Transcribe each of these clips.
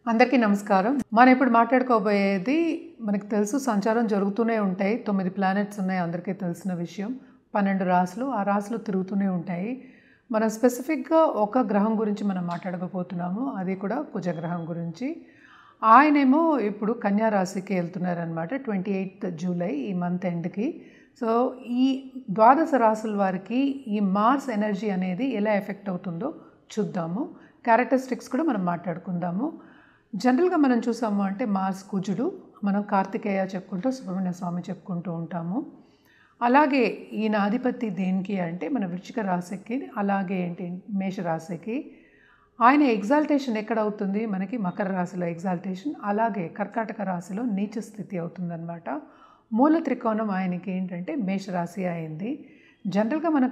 అందరికీ నమస్కారం. మనం ఇప్పుడు మాట్లాడుకోబోయేది మనకు తెలుసు సంచారం జరుగుతూనే ఉంటాయి. 9 ప్లానెట్స్ ఉన్నాయి అందరికీ తెలిసిన విషయం. 12 రాశులు, ఆ రాశులు తిరుగుతూనే ఉంటాయి. మనం స్పెసిఫిక్‌గా ఒక గ్రహం గురించి మనం మాట్లాడకపోతున్నాము. అది కూడా కుజగ్రహం గురించి. ఆయనేమో ఇప్పుడు కన్యా రాశికి వెళ్తున్నారనమాట. 28th జూలై ఈ మంత్ ఎండ్‌కి. సో, ఈ ద్వాదశ రాశుల వారికి ఈ మార్స్ ఎనర్జీ అనేది ఎలా ఎఫెక్ట్ అవుతుందో చూద్దాము. క్యారెక్టరిస్టిక్స్ కూడా మనం మాట్లాడుకుందాము. జనరల్గా మనం చూసాము అంటే మార్స్ కుజుడు, మనం కార్తికేయ చెప్పుకుంటూ సుబ్రహ్మణ్య స్వామి చెప్పుకుంటూ ఉంటాము. అలాగే ఈయన ఆధిపత్య దేనికి అంటే మన వృశ్చిక రాశికి, అలాగే ఏంటి మేషరాశికి. ఆయన ఎగ్జాల్టేషన్ ఎక్కడ అవుతుంది మనకి మకర రాశిలో ఎగ్జాల్టేషన్, అలాగే కర్కాటక రాశిలో నీచ స్థితి అవుతుందన్నమాట. మూల త్రికోణం ఆయనకి ఏంటంటే మేషరాశి అయింది. జనరల్గా మనం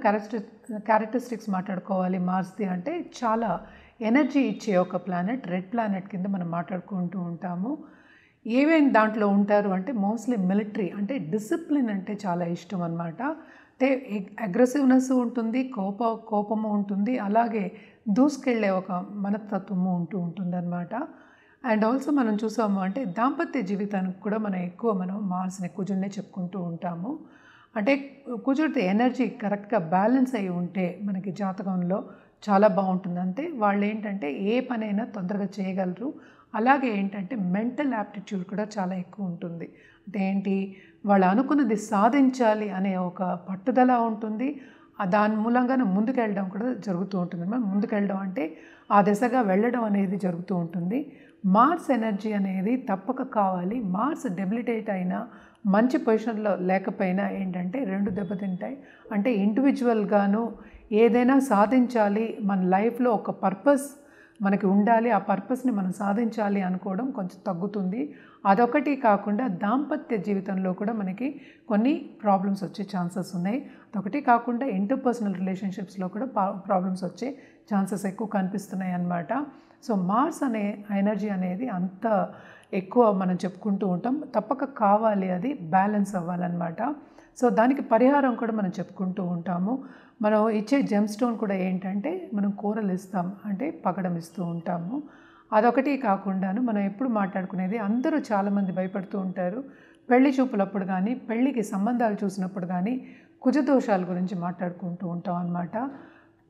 క్యారెక్టరిస్టిక్స్ మాట్లాడుకోవాలి మార్స్ది అంటే చాలా ఎనర్జీ ఇచ్చే ఒక ప్లానెట్, రెడ్ ప్లానెట్ కింద మనం మాట్లాడుకుంటూ ఉంటాము. ఏమేమి దాంట్లో ఉంటారు అంటే మోస్ట్లీ మిలిటరీ అంటే డిసిప్లిన్ అంటే చాలా ఇష్టం అన్నమాట. అంటే అగ్రెసివ్నెస్ ఉంటుంది, కోపము ఉంటుంది, అలాగే దూసుకెళ్ళే ఒక మనస్తత్వము ఉంటుందన్నమాట. అండ్ ఆల్సో మనం చూసాము అంటే దాంపత్య జీవితానికి కూడా మనం మార్స్ని కుజుడినే చెప్పుకుంటూ ఉంటాము. అంటే కుజుడితో ఎనర్జీ కరెక్ట్గా బ్యాలెన్స్ అయి ఉంటే మనకి జాతకంలో చాలా బాగుంటుంది. అంతే వాళ్ళు ఏంటంటే ఏ పనైనా తొందరగా చేయగలరు. అలాగే ఏంటంటే మెంటల్ యాప్టిట్యూడ్ కూడా చాలా ఎక్కువ ఉంటుంది. అంటే ఏంటి వాళ్ళు అనుకున్నది సాధించాలి అనే ఒక పట్టుదల ఉంటుంది. దాని మూలంగానే ముందుకెళ్ళడం కూడా జరుగుతూ ఉంటుంది. మనం ముందుకెళ్ళడం అంటే ఆ దిశగా వెళ్ళడం అనేది జరుగుతూ ఉంటుంది. మార్స్ ఎనర్జీ అనేది తప్పక కావాలి. మార్స్ డెబిలిటేట్ అయినా మంచి పొజిషన్లో లేకపోయినా ఏంటంటే రెండు దెబ్బతింటాయి. అంటే ఇండివిజువల్గాను ఏదైనా సాధించాలి, మన లైఫ్లో ఒక పర్పస్ మనకి ఉండాలి, ఆ పర్పస్ని మనం సాధించాలి అనుకోవడం కొంచెం తగ్గుతుంది. అదొకటి కాకుండా దాంపత్య జీవితంలో కూడా మనకి కొన్ని ప్రాబ్లమ్స్ వచ్చే ఛాన్సెస్ ఉన్నాయి. అదొకటి కాకుండా ఇంటర్పర్సనల్ రిలేషన్షిప్స్లో కూడా ప్రాబ్లమ్స్ వచ్చే ఛాన్సెస్ ఎక్కువ కనిపిస్తున్నాయి అన్నమాట. సో మార్స్ అనే ఎనర్జీ అనేది అంత ఎక్కువ మనం చెప్పుకుంటూ ఉంటాం. తప్పక కావాలి, అది బ్యాలెన్స్ అవ్వాలన్నమాట. సో దానికి పరిహారం కూడా మనం చెప్పుకుంటూ ఉంటాము. మనం ఇచ్చే జెమ్ స్టోన్ కూడా ఏంటంటే మనం కూరలు ఇస్తాం, అంటే పగడం ఇస్తూ ఉంటాము. అదొకటి కాకుండాను మనం ఎప్పుడు మాట్లాడుకునేది అందరూ చాలామంది భయపడుతూ ఉంటారు. పెళ్లి చూపులప్పుడు కానీ, పెళ్ళికి సంబంధాలు చూసినప్పుడు కానీ కుజదోషాల గురించి మాట్లాడుకుంటూ ఉంటాం అన్నమాట.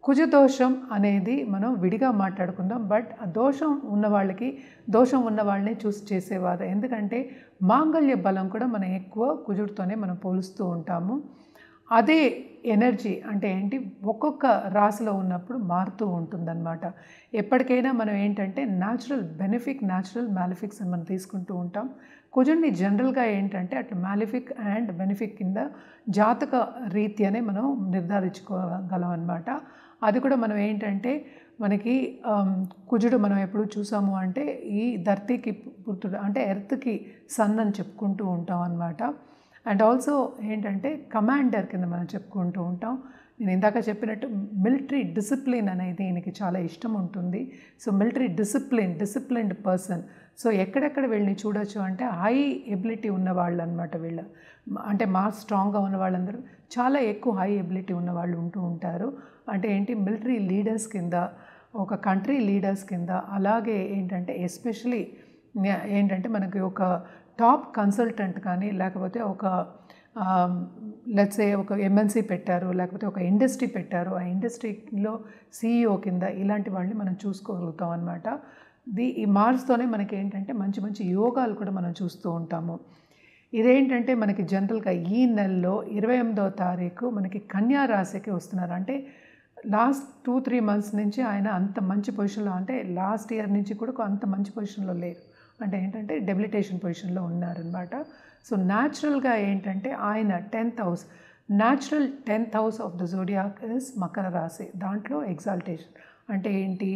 కుజదోషం అనేది మనం విడిగా మాట్లాడుకుందాం. బట్ ఆ దోషం ఉన్న వాళ్ళని చూసి చేసేవారు. ఎందుకంటే మాంగళ్య బలం కూడా మనం ఎక్కువ కుజుడితోనే మనం పోలుస్తూ ఉంటాము. అదే ఎనర్జీ అంటే ఏంటి ఒక్కొక్క రాశిలో ఉన్నప్పుడు మారుతూ ఉంటుందన్నమాట. ఎప్పటికైనా మనం ఏంటంటే న్యాచురల్ బెనిఫిక్, న్యాచురల్ మ్యాలిఫిక్స్ అని మనం తీసుకుంటూ ఉంటాం. కుజుడిని జనరల్గా ఏంటంటే అట్లా మ్యాలిఫిక్ అండ్ బెనిఫిక్ కింద జాతక రీత్యానే మనం నిర్ధారించుకోగలం అన్నమాట. అది కూడా మనం ఏంటంటే మనకి కుజుడు మనం ఎప్పుడు చూసాము అంటే ఈ ధర్తీకి పుత్రుడు అంటే ఎర్త్కి సన్ అని చెప్పుకుంటూ ఉంటాం అన్నమాట. అండ్ ఆల్సో ఏంటంటే కమాండర్ కింద మనం చెప్పుకుంటూ ఉంటాం. నేను ఇందాక చెప్పినట్టు మిలిటరీ డిసిప్లిన్ అనేది ఈయనకి చాలా ఇష్టం ఉంటుంది. So military disciplined person. So ఎక్కడెక్కడ వీళ్ళని చూడొచ్చు అంటే హై ఎబిలిటీ ఉన్న వాళ్ళు అనమాట. వీళ్ళు అంటే స్ట్రాంగ్గా ఉన్న వాళ్ళందరూ చాలా ఎక్కువ హై ఎబిలిటీ ఉన్న వాళ్ళు ఉంటూ ఉంటారు. అంటే ఏంటి మిలిటరీ లీడర్స్ కింద, ఒక కంట్రీ లీడర్స్ కింద, అలాగే ఏంటంటే ఎస్పెషలీ ఏంటంటే మనకి ఒక టాప్ కన్సల్టెంట్ కానీ, లేకపోతే ఒక లెట్స్ సే ఒక ఎంఎన్సీ పెట్టారు, లేకపోతే ఒక ఇండస్ట్రీ పెట్టారు, ఆ ఇండస్ట్రీలో సిఇఓ కింద ఇలాంటి వాళ్ళని మనం చూసుకోగలుగుతాం అనమాట. ఈ మార్స్తోనే మనకి ఏంటంటే మంచి మంచి యోగాలు కూడా మనం చూస్తూ ఉంటాము. ఇదేంటంటే మనకి జనరల్గా ఈ నెలలో 28వ తారీఖు మనకి కన్యా రాశికి వస్తున్నారు. అంటే లాస్ట్ 2-3 మంత్స్ నుంచి ఆయన అంత మంచి పొజిషన్లో, అంటే లాస్ట్ ఇయర్ నుంచి కూడా అంత మంచి పొజిషన్లో లేరు. అంటే ఏంటంటే డెబిలిటేషన్ పొజిషన్లో ఉన్నారనమాట. సో న్యాచురల్గా ఏంటంటే ఆయన 10th house, natural 10th house of the zodiac is Makar రాశి. దాంట్లో ఎగ్జాల్టేషన్ అంటే ఏంటి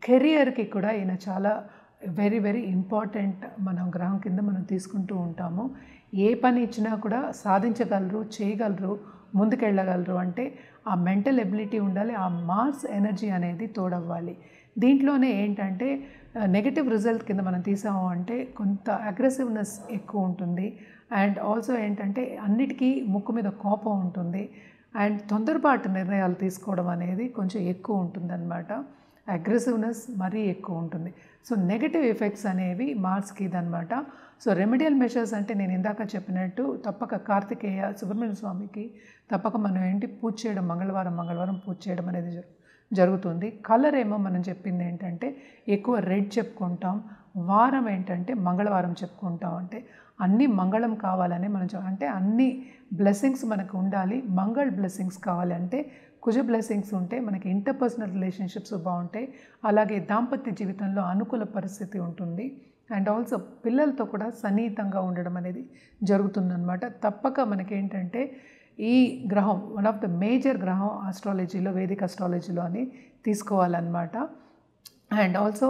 కెరియర్కి కూడా ఈయన చాలా వెరీ వెరీ ఇంపార్టెంట్ మనం గ్రహం కింద మనం తీసుకుంటూ ఉంటాము. ఏ పని ఇచ్చినా కూడా సాధించగలరు, చేయగలరు, ముందుకెళ్ళగలరు. అంటే ఆ మెంటల్ ఎబిలిటీ ఉండాలి, ఆ మార్స్ ఎనర్జీ అనేది తోడవ్వాలి. దీంట్లోనే ఏంటంటే నెగటివ్ రిజల్ట్ కింద మనం తీసాము అంటే కొంత అగ్రెసివ్నెస్ ఎక్కువ ఉంటుంది. అండ్ ఆల్సో ఏంటంటే అన్నిటికీ ముక్కు మీద కోపం ఉంటుంది. అండ్ తొందరపాటు నిర్ణయాలు తీసుకోవడం అనేది కొంచెం ఎక్కువ ఉంటుందన్నమాట. అగ్రెసివ్నెస్ మరీ ఎక్కువ ఉంటుంది. సో నెగటివ్ ఎఫెక్ట్స్ అనేవి మార్స్కి ఇదనమాట. సో రెమెడియల్ మెషర్స్ అంటే నేను ఇందాక చెప్పినట్టు తప్పక కార్తికేయ సుబ్రహ్మణ్య స్వామికి తప్పక మనం పూజ చేయడం, మంగళవారం పూజ చేయడం అనేది జరుగుతుంది. కలర్ ఏమో మనం చెప్పింది ఏంటంటే ఎక్కువ రెడ్ చెప్పుకుంటాం, వారం ఏంటంటే మంగళవారం చెప్పుకుంటాం. అంటే అన్ని మంగళం కావాలని మనం అంటే అన్ని బ్లెస్సింగ్స్ మనకు ఉండాలి. బ్లెస్సింగ్స్ కావాలంటే కుజ బ్లెస్సింగ్స్ ఉంటే మనకి ఇంటర్పర్సనల్ రిలేషన్షిప్స్ బాగుంటాయి, అలాగే దాంపత్య జీవితంలో అనుకూల పరిస్థితి ఉంటుంది. అండ్ ఆల్సో పిల్లలతో కూడా సన్నిహితంగా ఉండడం అనేది జరుగుతుందన్నమాట. తప్పక మనకేంటంటే ఈ గ్రహం వన్ ఆఫ్ ద మేజర్ గ్రహం ఆస్ట్రాలజీలో, వేదిక్ ఆస్ట్రాలజీలో అని తీసుకోవాలన్నమాట. అండ్ ఆల్సో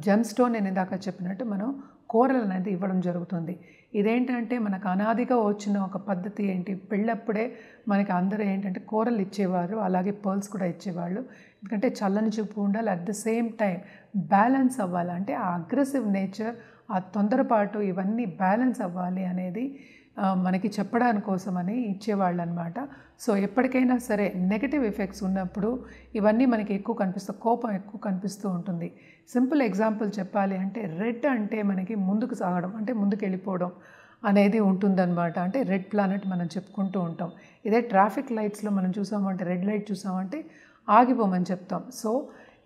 జెమ్ స్టోన్ నేను ఇందాక చెప్పినట్టు మనం కోరలు అనేది ఇవ్వడం జరుగుతుంది. ఇదేంటంటే మనకు అనాదిగా వచ్చిన ఒక పద్ధతి పెళ్ళప్పుడే మనకి అందరూ ఏంటంటే కోరలు ఇచ్చేవారు, అలాగే పర్ల్స్ కూడా ఇచ్చేవాళ్ళు. ఎందుకంటే చల్లని చూపు ఉండాలి, at the same time balance అవ్వాలి. అంటే ఆ అగ్రెసివ్ నేచర్, ఆ తొందరపాటు ఇవన్నీ బ్యాలెన్స్ అవ్వాలి అనేది మనకి చెప్పడానికి కోసమని ఇచ్చేవాళ్ళు అనమాట. సో ఎప్పటికైనా సరే నెగటివ్ ఎఫెక్ట్స్ ఉన్నప్పుడు ఇవన్నీ మనకి ఎక్కువ కనిపిస్తాయి, కోపం ఎక్కువ కనిపిస్తూ ఉంటుంది. సింపుల్ ఎగ్జాంపుల్ చెప్పాలి అంటే రెడ్ అంటే మనకి ముందుకు సాగడం, అంటే ముందుకు వెళ్ళిపోవడం అనేది ఉంటుందన్నమాట. అంటే రెడ్ ప్లానెట్ మనం చెప్పుకుంటూ ఉంటాం. ఇదే ట్రాఫిక్ లైట్స్లో మనం చూసామంటే, రెడ్ లైట్ చూసామంటే ఆగిపోమని చెప్తాం. సో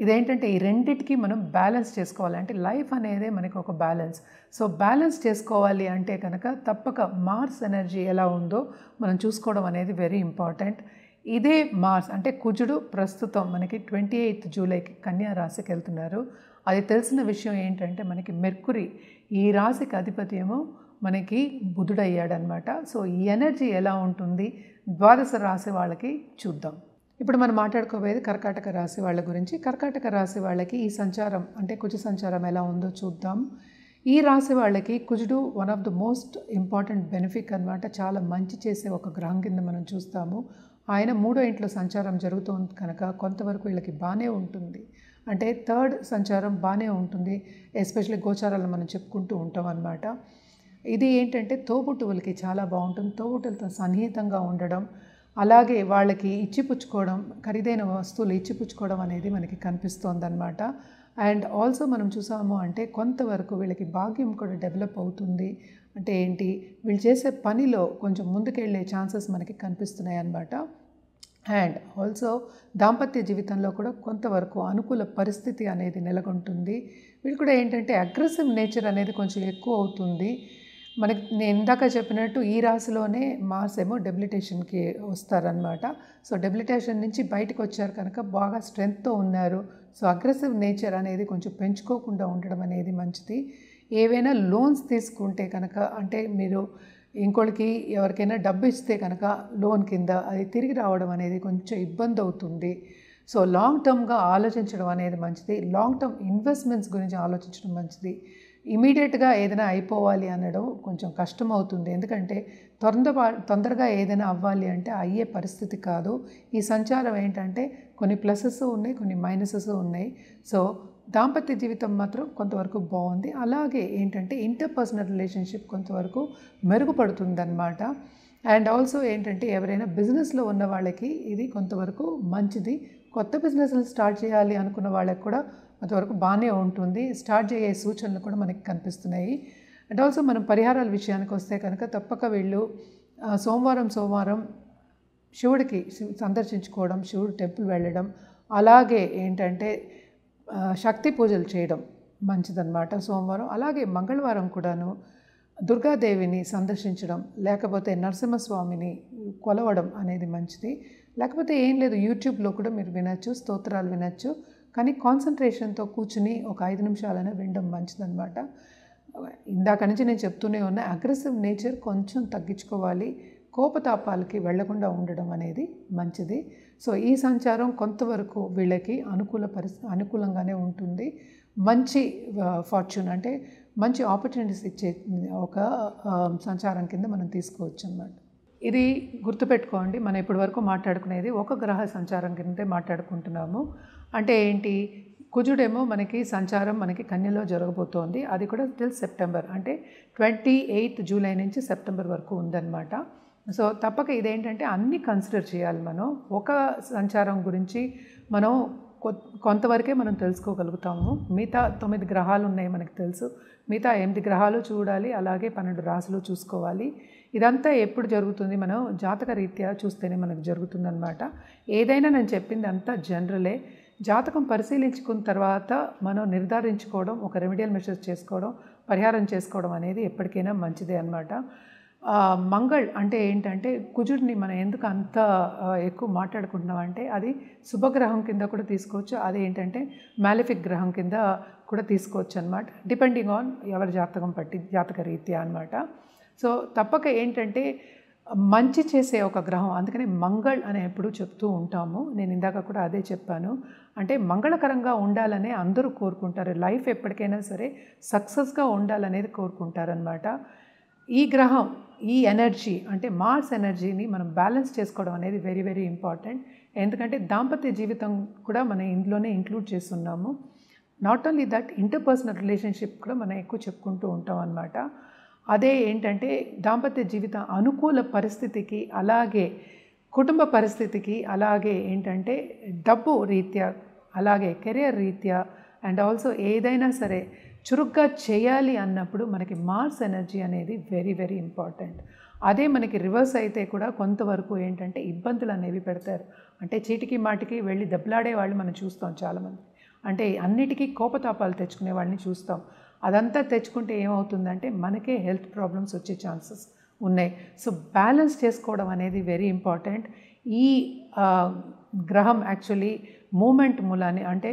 ఇదేంటంటే ఈ రెండిటికి మనం బ్యాలెన్స్ చేసుకోవాలి. అంటే లైఫ్ అనేదే మనకి ఒక బ్యాలెన్స్. సో బ్యాలెన్స్ చేసుకోవాలి అంటే కనుక తప్పక మార్స్ ఎనర్జీ ఎలా ఉందో మనం చూసుకోవడం అనేది వెరీ ఇంపార్టెంట్. ఇదే మార్స్ అంటే కుజుడు ప్రస్తుతం మనకి 28 జూలైకి కన్యా రాశికి వెళ్తున్నారు. అది తెలిసిన విషయం ఏంటంటే మనకి మెర్కురీ ఈ రాశికి అధిపతి ఏమో మనకి బుధుడయ్యాడనమాట. సో ఈ ఎనర్జీ ఎలా ఉంటుంది ద్వాదశ రాశి వాళ్ళకి చూద్దాం. ఇప్పుడు మనం మాట్లాడుకోబోయేది కర్కాటక రాశి వాళ్ళ గురించి. కర్కాటక రాశి వాళ్ళకి ఈ సంచారం అంటే కుజ సంచారం ఎలా ఉందో చూద్దాం. ఈ రాశి వాళ్ళకి కుజుడు one of the most important benefit అనమాట. చాలా మంచి చేసే ఒక గ్రహం కింద మనం చూస్తాము. ఆయన 3వ ఇంట్లో సంచారం జరుగుతుంది కనుక కొంతవరకు వీళ్ళకి బాగానే ఉంటుంది. అంటే 3rd సంచారం బాగానే ఉంటుంది. ఎస్పెషల్లీ గోచారాలను మనం చెప్పుకుంటూ ఉంటాం అన్నమాట. ఇది ఏంటంటే తోబుట్టువులకి చాలా బాగుంటుంది. తోబుట్టులతో సన్నిహితంగా ఉండడం, అలాగే వాళ్ళకి ఇచ్చిపుచ్చుకోవడం, ఖరీదైన వస్తువులు ఇచ్చిపుచ్చుకోవడం అనేది మనకి కనిపిస్తోంది అనమాట. అండ్ ఆల్సో మనం చూసాము అంటే కొంతవరకు వీళ్ళకి భాగ్యం కూడా డెవలప్ అవుతుంది. అంటే వీళ్ళు చేసే పనిలో కొంచెం ముందుకెళ్ళే ఛాన్సెస్ మనకి కనిపిస్తున్నాయి అన్నమాట. అండ్ ఆల్సో దాంపత్య జీవితంలో కూడా కొంతవరకు అనుకూల పరిస్థితి అనేది నెలకొంటుంది. వీళ్ళు కూడా ఏంటంటే అగ్రెసివ్ నేచర్ అనేది కొంచెం ఎక్కువ అవుతుంది. మనకి నేను ఇందాక చెప్పినట్టు ఈ రాశిలోనే మార్స్ ఏమో డెబిలిటేషన్కి వస్తారనమాట. సో డెబిలిటేషన్ నుంచి బయటకు వచ్చారు కనుక బాగా స్ట్రెంగ్త్తో ఉన్నారు. సో అగ్రెసివ్ నేచర్ అనేది కొంచెం పెంచుకోకుండా ఉండడం అనేది మంచిది. ఏవైనా లోన్స్ తీసుకుంటే కనుక, అంటే మీరు ఇంకోళ్ళకి ఎవరికైనా డబ్బు ఇస్తే కనుక లోన్ కింద అది తిరిగి రావడం అనేది కొంచెం ఇబ్బంది అవుతుంది. సో లాంగ్ టర్మ్గా ఆలోచించడం అనేది మంచిది. లాంగ్ టర్మ్ ఇన్వెస్ట్మెంట్స్ గురించి ఆలోచించడం మంచిది. ఇమీడియట్గా ఏదైనా అయిపోవాలి అనడం కొంచెం కష్టం అవుతుంది. ఎందుకంటే తొందరగా ఏదైనా అవ్వాలి అంటే అయ్యే పరిస్థితి కాదు. ఈ సంచారం ఏంటంటే కొన్ని ప్లసెస్ ఉన్నాయి, కొన్ని మైనసెస్ ఉన్నాయి. సో దాంపత్య జీవితం మాత్రం కొంతవరకు బాగుంది. అలాగే ఏంటంటే ఇంటర్పర్సనల్ రిలేషన్షిప్ కొంతవరకు మెరుగుపడుతుందన్నమాట. అండ్ ఆల్సో ఏంటంటే ఎవరైనా బిజినెస్లో ఉన్న వాళ్ళకి ఇది కొంతవరకు మంచిది. కొత్త బిజినెస్లు స్టార్ట్ చేయాలి అనుకున్న వాళ్ళకి కూడా కొంతవరకు బాగానే ఉంటుంది. స్టార్ట్ చేసే సూచనలు కూడా మనకి కనిపిస్తున్నాయి. అండ్ ఆల్సో మనం పరిహారాల విషయానికి వస్తే కనుక తప్పక వీళ్ళు సోమవారం శివుడికి సందర్శించుకోవడం, శివుడు టెంపుల్ వెళ్ళడం, అలాగే ఏంటంటే శక్తి పూజలు చేయడం మంచిదన్నమాట సోమవారం. అలాగే మంగళవారం కూడాను దుర్గాదేవిని సందర్శించడం, లేకపోతే నరసింహస్వామిని కొలవడం అనేది మంచిది. లేకపోతే ఏం లేదు, యూట్యూబ్లో కూడా మీరు వినొచ్చు, స్తోత్రాలు వినొచ్చు. కానీ కాన్సన్ట్రేషన్తో కూర్చుని ఒక 5 నిమిషాలైనా వినడం మంచిదన్నమాట. ఇందాక నుంచి నేను చెప్తూనే ఉన్నా, అగ్రెసివ్ నేచర్ కొంచెం తగ్గించుకోవాలి. కోపతాపాలకి వెళ్లకుండా ఉండడం అనేది మంచిది. సో ఈ సంచారం కొంతవరకు వీళ్ళకి అనుకూలంగానే ఉంటుంది. మంచి ఫార్చ్యూన్ అంటే మంచి ఆపర్చునిటీస్ ఇచ్చే ఒక సంచారం కింద మనం తీసుకోవచ్చు అన్నమాట. ఇది గుర్తుపెట్టుకోండి, మనం ఇప్పటివరకు మాట్లాడుకునేది ఒక గ్రహ సంచారం కిందే మాట్లాడుకుంటున్నాము. అంటే కుజుడేమో మనకి సంచారం మనకి కన్యలో జరగబోతోంది. అది కూడా టిల్ సెప్టెంబర్, అంటే 28 జూలై నుంచి సెప్టెంబర్ వరకు ఉందన్నమాట. సో తప్పక ఇదేంటంటే అన్నీ కన్సిడర్ చేయాలి. మనం ఒక సంచారం గురించి మనం కొంతవరకే మనం తెలుసుకోగలుగుతాము. మిగతా 9 గ్రహాలు ఉన్నాయి మనకు తెలుసు. మిగతా 8 గ్రహాలు చూడాలి, అలాగే 12 రాశులు చూసుకోవాలి. ఇదంతా ఎప్పుడు జరుగుతుంది, మనం జాతక రీత్యా చూస్తేనే మనకు జరుగుతుందన్నమాట. ఏదైనా నేను చెప్పింది అంతా జనరలే. జాతకం పరిశీలించుకున్న తర్వాత మనం నిర్ధారించుకోవడం, ఒక రెమెడియల్ మెషర్స్ చేసుకోవడం, పరిహారం చేసుకోవడం అనేది ఎప్పటికైనా మంచిదే అన్నమాట. మంగళ్ అంటే ఏంటంటే కుజుడిని మనం ఎందుకు అంత ఎక్కువ మాట్లాడుకుంటున్నాం అంటే అది శుభగ్రహం కింద కూడా తీసుకోవచ్చు, అదేంటంటే మ్యాలిఫిక్ గ్రహం కింద కూడా తీసుకోవచ్చు అనమాట, డిపెండింగ్ ఆన్ ఎవరి జాతకం పట్టి జాతక రీత్యా అనమాట. సో తప్పక ఏంటంటే మంచి చేసే ఒక గ్రహం, అందుకని మంగళ్ అని ఎప్పుడూ చెప్తూ ఉంటాము. నేను ఇందాక కూడా అదే చెప్పాను. అంటే మంగళకరంగా ఉండాలనే అందరూ కోరుకుంటారు. లైఫ్ ఎప్పటికైనా సరే సక్సెస్గా ఉండాలనేది కోరుకుంటారనమాట. ఈ గ్రహం, ఈ ఎనర్జీ అంటే మార్స్ ఎనర్జీని మనం బ్యాలెన్స్ చేసుకోవడం అనేది వెరీ వెరీ ఇంపార్టెంట్. ఎందుకంటే దాంపత్య జీవితం కూడా మనం ఇందులోనే ఇంక్లూడ్ చేస్తున్నాము. Not only that, interpersonal relationship కూడా మనం ఎక్కువ చెప్పుకుంటూ ఉంటాం అన్నమాట. అదే ఏంటంటే దాంపత్య జీవితం అనుకూల పరిస్థితికి, అలాగే కుటుంబ పరిస్థితికి, అలాగే ఏంటంటే డబ్బు రీత్యా, అలాగే కెరియర్ రీత్యా, అండ్ ఆల్సో ఏదైనా సరే చురుగ్గా చేయాలి అన్నప్పుడు మనకి మార్స్ ఎనర్జీ అనేది వెరీ వెరీ ఇంపార్టెంట్. అదే మనకి రివర్స్ అయితే కూడా కొంతవరకు ఏంటంటే ఇబ్బందులు అనేవి పెడతారు. అంటే చీటికి మాటికి వెళ్ళి దెబ్బలాడే వాళ్ళు మనం చూస్తాం చాలామంది. అంటే అన్నిటికీ కోపతాపాలు తెచ్చుకునే వాళ్ళని చూస్తాం. అదంతా తెచ్చుకుంటే ఏమవుతుందంటే మనకే హెల్త్ ప్రాబ్లమ్స్ వచ్చే ఛాన్సెస్ ఉన్నాయి. సో బ్యాలెన్స్ చేసుకోవడం అనేది వెరీ ఇంపార్టెంట్. ఈ గ్రహం యాక్చువల్లీ మూమెంట్ మూలాన్ని, అంటే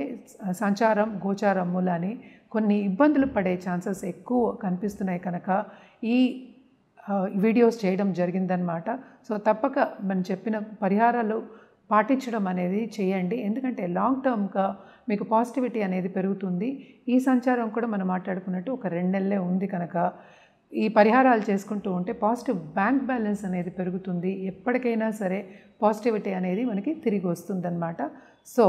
సంచారం గోచారం మూలాన్ని కొన్ని ఇబ్బందులు పడే ఛాన్సెస్ ఎక్కువ కనిపిస్తున్నాయి కనుక ఈ వీడియోస్ చేయడం జరిగిందనమాట. సో తప్పక మనం చెప్పిన పరిహారాలు పాటించడం అనేది చేయండి. ఎందుకంటే లాంగ్ టర్మ్గా మీకు పాజిటివిటీ అనేది పెరుగుతుంది. ఈ సంచారం కూడా మనం మాట్లాడుకున్నట్టు ఒక 2 నెలలే ఉంది కనుక ఈ పరిహారాలు చేసుకుంటూ ఉంటే పాజిటివ్ బ్యాంక్ బ్యాలెన్స్ అనేది పెరుగుతుంది. ఎప్పటికైనా సరే పాజిటివిటీ అనేది మనకి తిరిగి వస్తుందన్నమాట. సో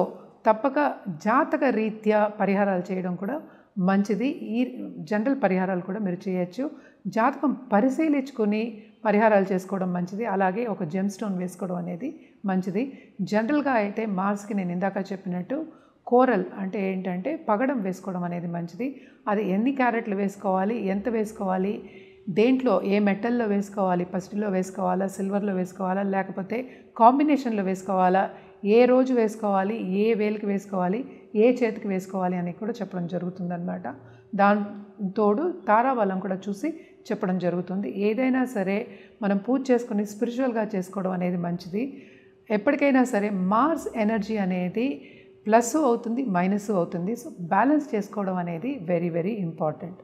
తప్పక జాతక రీత్యా పరిహారాలు చేయడం కూడా మంచిది. ఈ జనరల్ పరిహారాలు కూడా మీరు చేయొచ్చు. జాతకం పరిశీలించుకొని పరిహారాలు చేసుకోవడం మంచిది. అలాగే ఒక జెమ్ స్టోన్ వేసుకోవడం అనేది మంచిది. జనరల్గా అయితే మార్స్కి నేను ఇందాక చెప్పినట్టు కోరల్ అంటే ఏంటంటే పగడం వేసుకోవడం అనేది మంచిది. అది ఎన్ని క్యారెట్లు వేసుకోవాలి, ఎంత వేసుకోవాలి, దేంట్లో ఏ మెటల్లో వేసుకోవాలి, పసిడిలో వేసుకోవాలా, సిల్వర్లో వేసుకోవాలా, లేకపోతే కాంబినేషన్లో వేసుకోవాలా, ఏ రోజు వేసుకోవాలి, ఏ వేలికి వేసుకోవాలి, ఏ చేతికి వేసుకోవాలి అని కూడా చెప్పడం జరుగుతుందన్నమాట. దాంతోడు తారాబలం కూడా చూసి చెప్పడం జరుగుతుంది. ఏదైనా సరే మనం పూజ చేసుకుని స్పిరిచువల్గా చేసుకోవడం అనేది మంచిది. ఎప్పటికైనా సరే మార్స్ ఎనర్జీ అనేది ప్లస్ అవుతుంది, మైనస్ అవుతుంది. సో బ్యాలెన్స్ చేసుకోవడం అనేది వెరీ వెరీ ఇంపార్టెంట్.